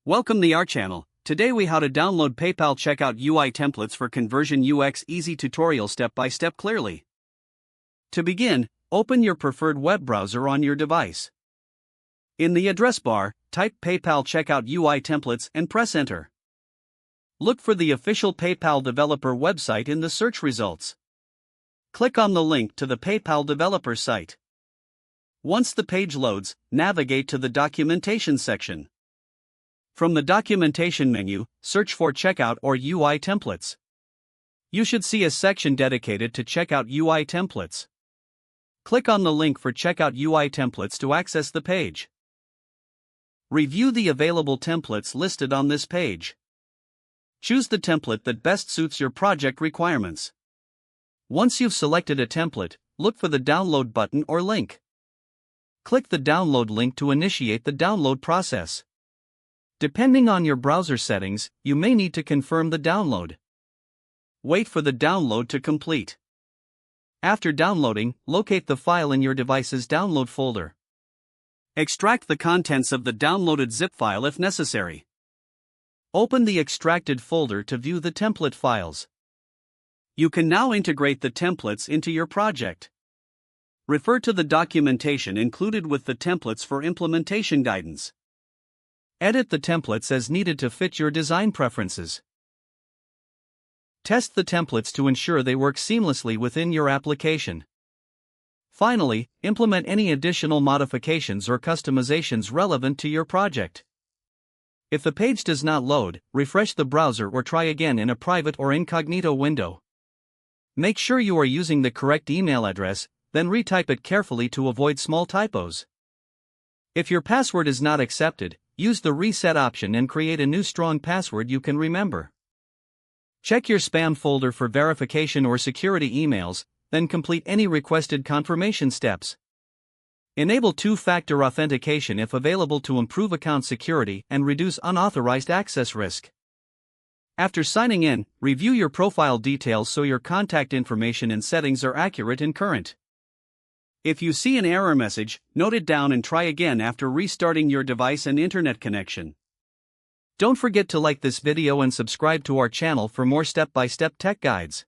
Welcome to our channel. Today we how to download PayPal checkout UI templates for conversion UX easy tutorial step by step clearly. To begin, open your preferred web browser on your device. In the address bar, type PayPal checkout UI templates and press enter. Look for the official PayPal developer website in the search results. Click on the link to the PayPal developer site. Once the page loads, navigate to the documentation section. From the documentation menu, search for Checkout or UI templates. You should see a section dedicated to Checkout UI templates. Click on the link for Checkout UI templates to access the page. Review the available templates listed on this page. Choose the template that best suits your project requirements. Once you've selected a template, look for the download button or link. Click the download link to initiate the download process. Depending on your browser settings, you may need to confirm the download. Wait for the download to complete. After downloading, locate the file in your device's download folder. Extract the contents of the downloaded zip file if necessary. Open the extracted folder to view the template files. You can now integrate the templates into your project. Refer to the documentation included with the templates for implementation guidance. Edit the templates as needed to fit your design preferences. Test the templates to ensure they work seamlessly within your application. Finally, implement any additional modifications or customizations relevant to your project. If the page does not load, refresh the browser or try again in a private or incognito window. Make sure you are using the correct email address, then retype it carefully to avoid small typos. If your password is not accepted, use the reset option and create a new strong password you can remember. Check your spam folder for verification or security emails, then complete any requested confirmation steps. Enable two-factor authentication if available to improve account security and reduce unauthorized access risk. After signing in, review your profile details so your contact information and settings are accurate and current. If you see an error message, note it down and try again after restarting your device and internet connection. Don't forget to like this video and subscribe to our channel for more step-by-step tech guides.